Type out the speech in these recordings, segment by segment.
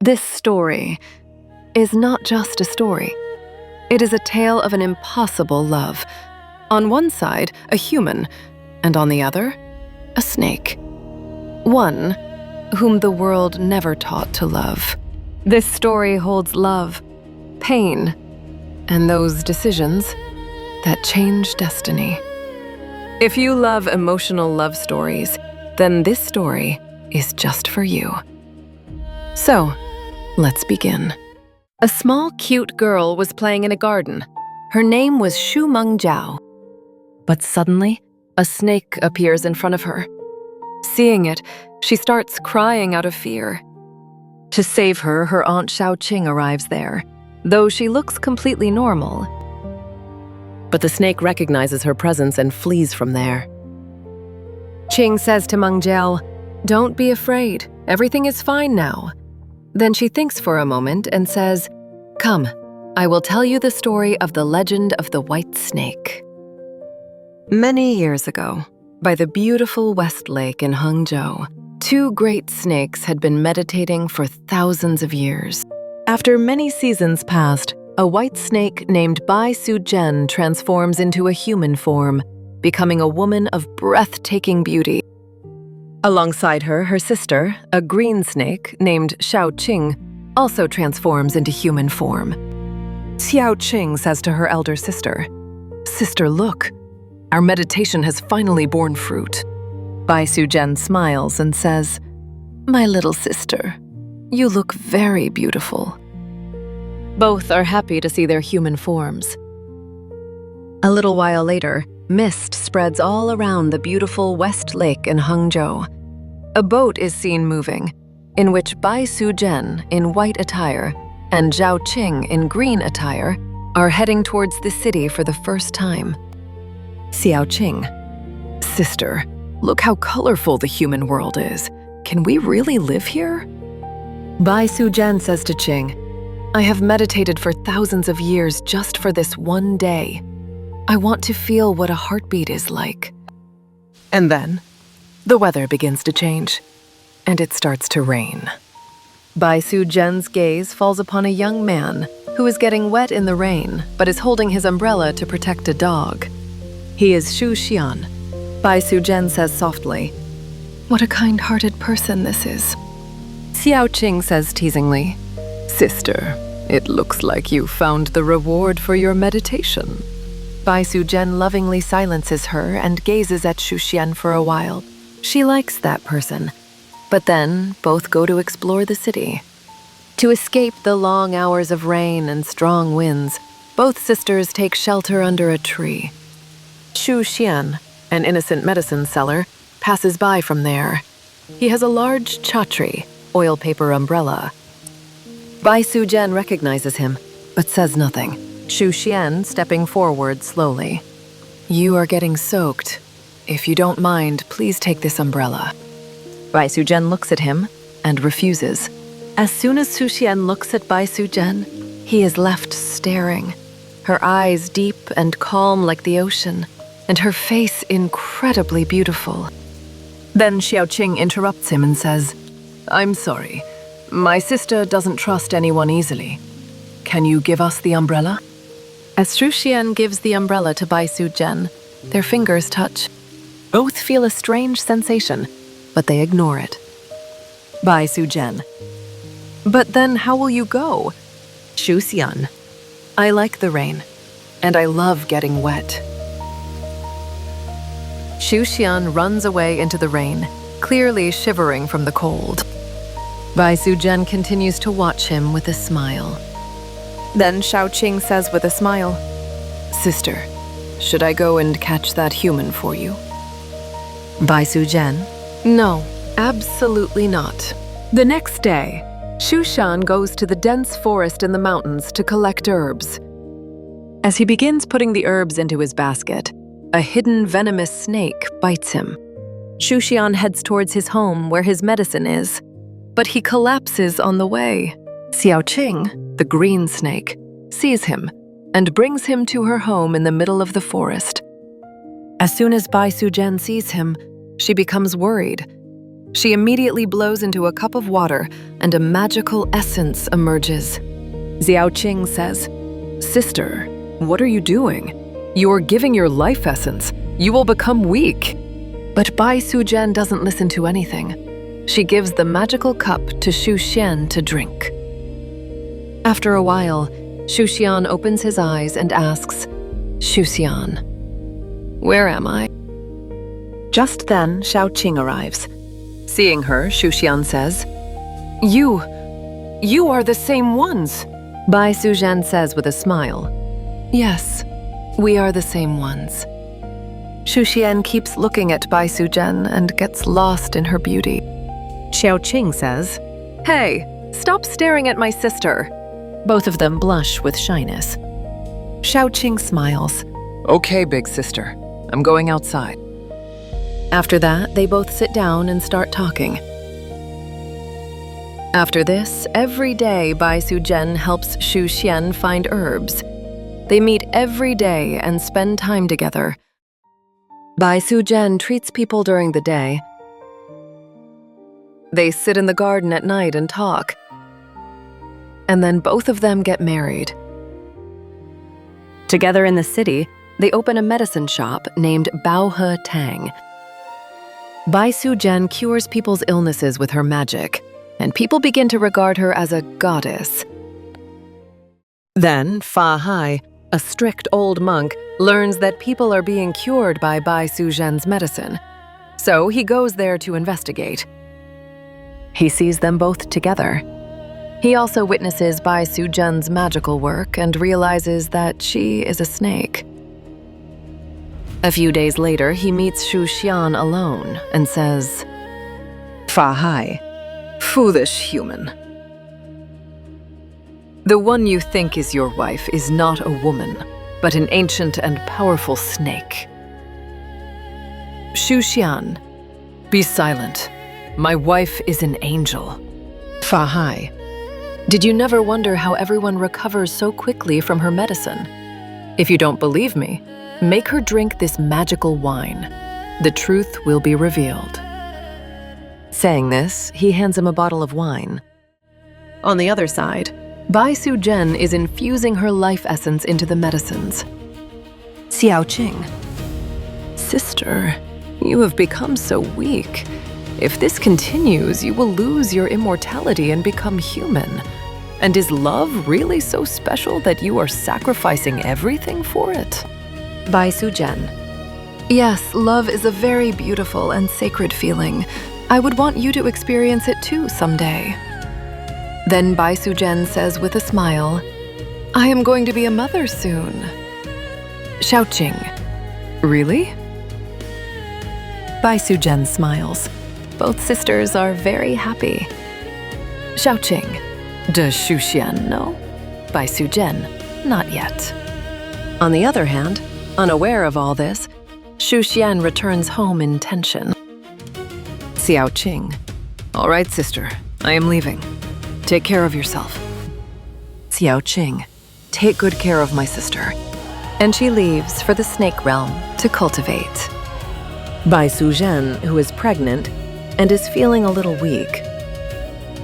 This story is not just a story. It is a tale of an impossible love. On one side, a human, and on the other, a snake. One whom the world never taught to love. This story holds love, pain, and those decisions that change destiny. If you love emotional love stories, then this story is just for you. So, let's begin. A small, cute girl was playing in a garden. Her name was Xu Jiao. But suddenly, a snake appears in front of her. Seeing it, she starts crying out of fear. To save her, her aunt Xiaoqing arrives there, though she looks completely normal. But the snake recognizes her presence and flees from there. Qing says to Meng Jiao, "Don't be afraid, everything is fine now." Then she thinks for a moment and says, "Come, I will tell you the story of the legend of the white snake." Many years ago, by the beautiful West Lake in Hangzhou, two great snakes had been meditating for thousands of years. After many seasons passed, a white snake named Bai Suzhen transforms into a human form, becoming a woman of breathtaking beauty. Alongside her, her sister, a green snake named Xiaoqing, also transforms into human form. Xiaoqing says to her elder sister, "Sister, look, our meditation has finally borne fruit." Bai Suzhen smiles and says, "My little sister, you look very beautiful." Both are happy to see their human forms. A little while later, mist spreads all around the beautiful West Lake in Hangzhou. A boat is seen moving, in which Bai Suzhen, in white attire, and Zhao Qing, in green attire, are heading towards the city for the first time. Xiaoqing, "Sister, look how colorful the human world is. Can we really live here?" Bai Suzhen says to Qing, "I have meditated for thousands of years just for this one day. I want to feel what a heartbeat is like." And then, the weather begins to change, and it starts to rain. Bai Suzhen's gaze falls upon a young man who is getting wet in the rain, but is holding his umbrella to protect a dog. He is Xu Xian. Bai Suzhen says softly, "What a kind-hearted person this is." Xiaoqing says teasingly, "Sister, it looks like you found the reward for your meditation." Bai Suzhen lovingly silences her and gazes at Xu Xian for a while. She likes that person. But then, both go to explore the city. To escape the long hours of rain and strong winds, both sisters take shelter under a tree. Xu Xian, an innocent medicine seller, passes by from there. He has a large chhatri, oil paper umbrella. Bai Suzhen recognizes him, but says nothing. Xu Xian stepping forward slowly. "You are getting soaked. If you don't mind, please take this umbrella." Bai Suzhen looks at him and refuses. As soon as Xu Xian looks at Bai Suzhen, he is left staring, her eyes deep and calm like the ocean, and her face incredibly beautiful. Then Xiaoqing interrupts him and says, "I'm sorry. My sister doesn't trust anyone easily. Can you give us the umbrella?" As Xu Xian gives the umbrella to Bai Suzhen, their fingers touch. Both feel a strange sensation, but they ignore it. Bai Suzhen, "But then how will you go?" Xu Xian, "I like the rain, and I love getting wet." Xu Xian runs away into the rain, clearly shivering from the cold. Bai Suzhen continues to watch him with a smile. Then Xiaoqing says with a smile, "Sister, should I go and catch that human for you?" Bai Suzhen, "No, absolutely not." The next day, Xu Xian goes to the dense forest in the mountains to collect herbs. As he begins putting the herbs into his basket, a hidden venomous snake bites him. Xu Xian heads towards his home where his medicine is, but he collapses on the way. Xiaoqing, the green snake, sees him and brings him to her home in the middle of the forest. As soon as Bai Suzhen sees him, she becomes worried. She immediately blows into a cup of water and a magical essence emerges. Xiaoqing says, "Sister, what are you doing? You're giving your life essence. You will become weak." But Bai Suzhen doesn't listen to anything. She gives the magical cup to Xu Xian to drink. After a while, Xu Xian opens his eyes and asks, "Xu Xian, where am I?" Just then, Xiaoqing arrives. Seeing her, Xu Xian says, You are the same ones." Bai Suzhen says with a smile, "Yes, we are the same ones." Xu Xian keeps looking at Bai Suzhen and gets lost in her beauty. Xiaoqing says, "Hey, stop staring at my sister." Both of them blush with shyness. Xiaoqing smiles. "Okay, big sister, I'm going outside." After that, they both sit down and start talking. After this, every day Bai Suzhen helps Xu Xian find herbs. They meet every day and spend time together. Bai Suzhen treats people during the day. They sit in the garden at night and talk. And then both of them get married. Together in the city, they open a medicine shop named Baohe Tang. Bai Suzhen cures people's illnesses with her magic, and people begin to regard her as a goddess. Then Fa Hai, a strict old monk, learns that people are being cured by Bai Suzhen's medicine. So he goes there to investigate. He sees them both together. He also witnesses Bai Suzhen's magical work and realizes that she is a snake. A few days later, he meets Xu Xian alone and says, "Fa Hai, foolish human. The one you think is your wife is not a woman, but an ancient and powerful snake. Xu Xian, be silent. My wife is an angel." Fa Hai, did you never wonder how everyone recovers so quickly from her medicine? If you don't believe me, make her drink this magical wine. The truth will be revealed. Saying this, he hands him a bottle of wine. On the other side, Bai Suzhen is infusing her life essence into the medicines. Xiaoqing, sister, you have become so weak. If this continues, you will lose your immortality and become human. And is love really so special that you are sacrificing everything for it? Bai Suzhen, yes, love is a very beautiful and sacred feeling. I would want you to experience it too someday. Then Bai Suzhen says with a smile, I am going to be a mother soon. Xiaoqing, really? Bai Suzhen smiles. Both sisters are very happy. Xiaoqing, does Xu Xian know? Bai Suzhen, not yet. On the other hand, unaware of all this, Xu Xian returns home in tension. Xiaoqing, all right, sister, I am leaving. Take care of yourself. Xiaoqing, take good care of my sister. And she leaves for the snake realm to cultivate. Bai Suzhen, who is pregnant and is feeling a little weak.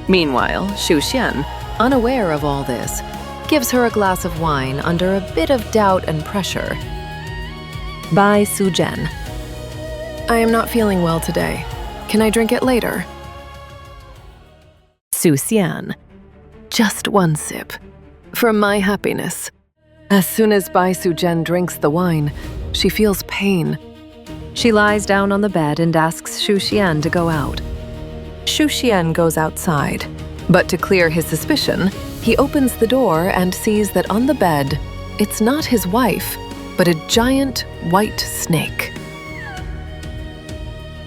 Meanwhile, Xu Xian, unaware of all this, gives her a glass of wine under a bit of doubt and pressure. Bai Suzhen, I am not feeling well today. Can I drink it later? Xu Xian, just one sip, for my happiness. As soon as Bai Suzhen drinks the wine, she feels pain. She lies down on the bed and asks Xu Xian to go out. Xu Xian goes outside, but to clear his suspicion, he opens the door and sees that on the bed, it's not his wife, but a giant white snake.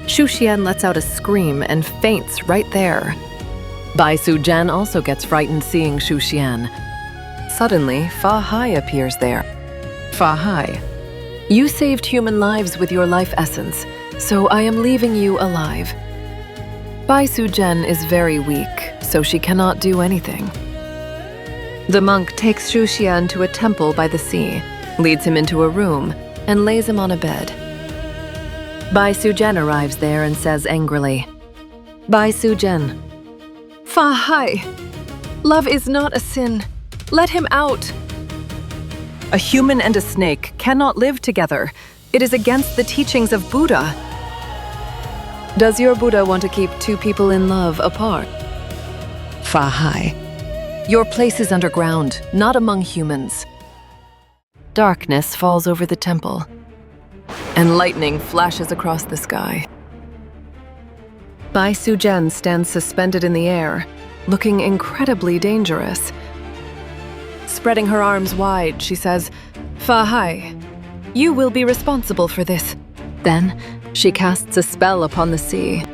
Xu Xian lets out a scream and faints right there. Bai Suzhen also gets frightened seeing Xu Xian. Suddenly, Fa Hai appears there. Fa Hai, you saved human lives with your life essence, so I am leaving you alive. Bai Suzhen is very weak, so she cannot do anything. The monk takes Xu Xian to a temple by the sea, leads him into a room, and lays him on a bed. Bai Suzhen arrives there and says angrily, Bai Suzhen. Fa Hai. Love is not a sin. Let him out. A human and a snake cannot live together. It is against the teachings of Buddha. Does your Buddha want to keep two people in love apart? Fa Hai. Your place is underground, not among humans. Darkness falls over the temple, and lightning flashes across the sky. Bai Suzhen stands suspended in the air, looking incredibly dangerous. Spreading her arms wide, she says, Fa Hai, you will be responsible for this. Then, she casts a spell upon the sea.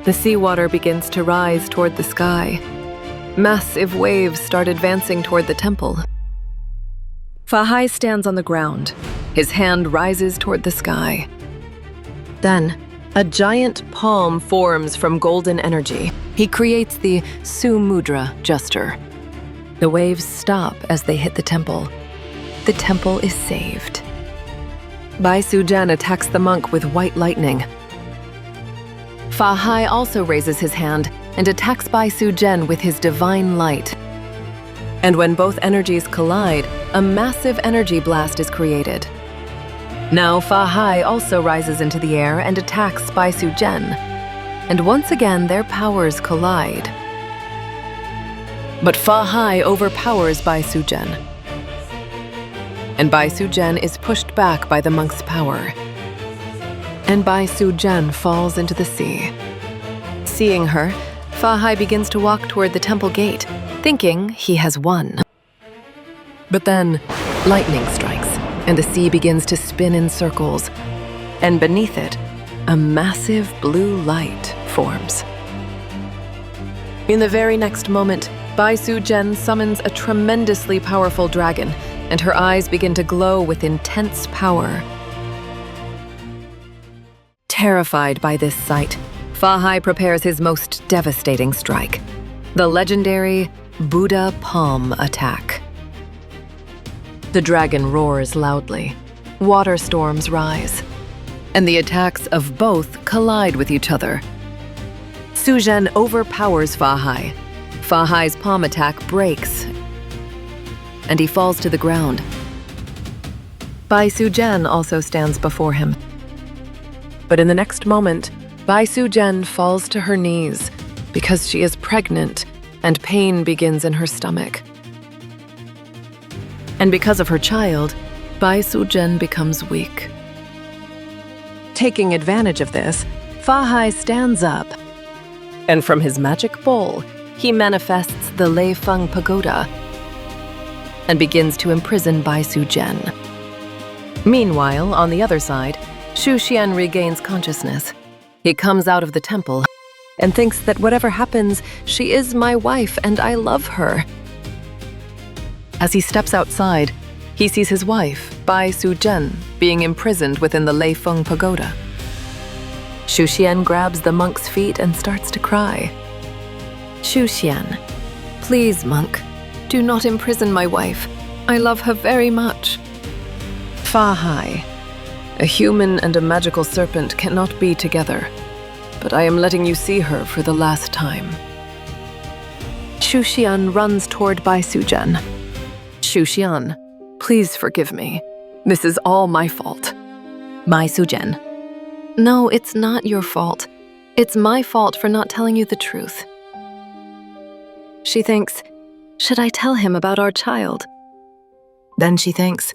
The seawater begins to rise toward the sky. Massive waves start advancing toward the temple. Fa Hai stands on the ground. His hand rises toward the sky. Then, a giant palm forms from golden energy. He creates the Su Mudra gesture. The waves stop as they hit the temple. The temple is saved. Bai Suzhen attacks the monk with white lightning. Fa Hai also raises his hand and attacks Bai Suzhen with his divine light. And when both energies collide, a massive energy blast is created. Now Fa Hai also rises into the air and attacks Bai Suzhen. And once again, their powers collide. But Fa Hai overpowers Bai Suzhen. And Bai Suzhen is pushed back by the monk's power. And Bai Suzhen falls into the sea. Seeing her, Fa Hai begins to walk toward the temple gate, thinking he has won. But then, lightning strikes, and the sea begins to spin in circles. And beneath it, a massive blue light forms. In the very next moment, Bai Suzhen summons a tremendously powerful dragon, and her eyes begin to glow with intense power. Terrified by this sight, Fa Hai prepares his most devastating strike, the legendary Buddha Palm attack. The dragon roars loudly, water storms rise, and the attacks of both collide with each other. Suzhen overpowers Fa Hai. Fa Hai's palm attack breaks, and he falls to the ground. Bai Suzhen also stands before him. But in the next moment, Bai Suzhen falls to her knees because she is pregnant and pain begins in her stomach. And because of her child, Bai Suzhen becomes weak. Taking advantage of this, Fa Hai stands up, and from his magic bowl, he manifests the Lei Feng Pagoda and begins to imprison Bai Suzhen. Meanwhile, on the other side, Xu Xian regains consciousness. He comes out of the temple and thinks that whatever happens, she is my wife and I love her. As he steps outside, he sees his wife, Bai Suzhen, being imprisoned within the Lei Feng Pagoda. Xu Xian grabs the monk's feet and starts to cry. Xu Xian, please, monk, do not imprison my wife. I love her very much. Fa Hai, a human and a magical serpent cannot be together, but I am letting you see her for the last time. Xu Xian runs toward Bai Suzhen. Xu Xian, please forgive me. This is all my fault. Bai Suzhen, no, it's not your fault. It's my fault for not telling you the truth. She thinks, should I tell him about our child? Then she thinks,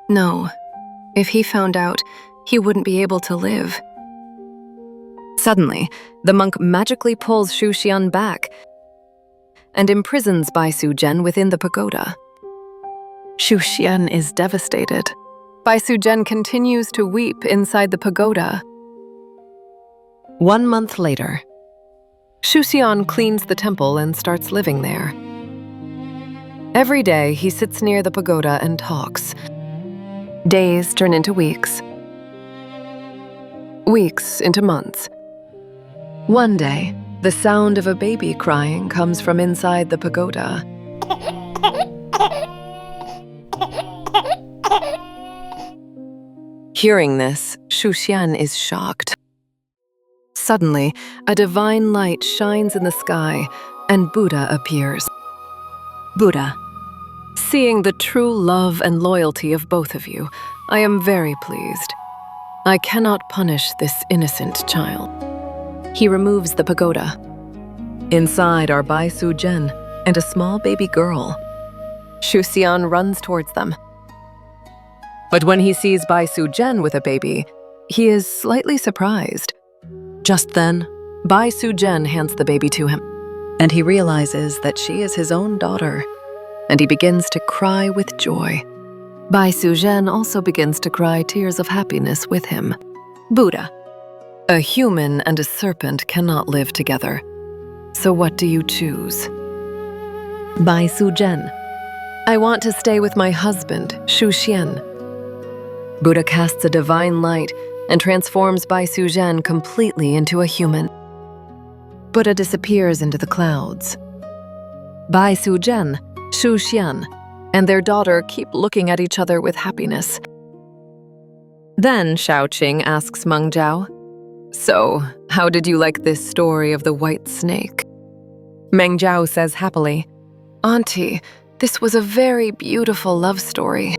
no, if he found out, he wouldn't be able to live. Suddenly, the monk magically pulls Xu Xian back and imprisons Bai Suzhen within the pagoda. Xu Xian is devastated. Bai Suzhen continues to weep inside the pagoda. 1 month later, Xu Xian cleans the temple and starts living there. Every day, he sits near the pagoda and talks. Days turn into weeks. Weeks into months. One day, the sound of a baby crying comes from inside the pagoda. Hearing this, Xu Xian is shocked. Suddenly, a divine light shines in the sky, and Buddha appears. Buddha, seeing the true love and loyalty of both of you, I am very pleased. I cannot punish this innocent child. He removes the pagoda. Inside are Bai Suzhen and a small baby girl. Xu Xian runs towards them. But when he sees Bai Suzhen with a baby, he is slightly surprised. Just then, Bai Suzhen hands the baby to him, and he realizes that she is his own daughter, and he begins to cry with joy. Bai Suzhen also begins to cry tears of happiness with him. Buddha, a human and a serpent cannot live together. So what do you choose? Bai Suzhen, I want to stay with my husband, Xu Xian. Buddha casts a divine light and transforms Bai Suzhen completely into a human. Buddha disappears into the clouds. Bai Suzhen, Xu Xian, and their daughter keep looking at each other with happiness. Then Shaoqing asks Meng Zhao, "So, how did you like this story of the white snake?" Meng Zhao says happily, "Auntie, this was a very beautiful love story."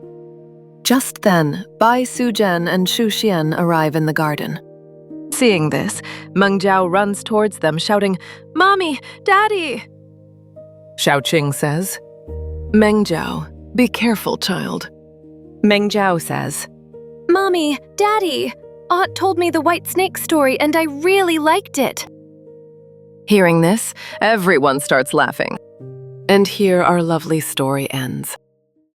Just then, Bai Suzhen and Xu Xian arrive in the garden. Seeing this, Meng Zhao runs towards them, shouting, "Mommy, Daddy!" Shaoqing says, "Meng Zhao, be careful, child." Meng Zhao says, "Mommy, Daddy, Aunt told me the white snake story and I really liked it." Hearing this, everyone starts laughing. And here our lovely story ends.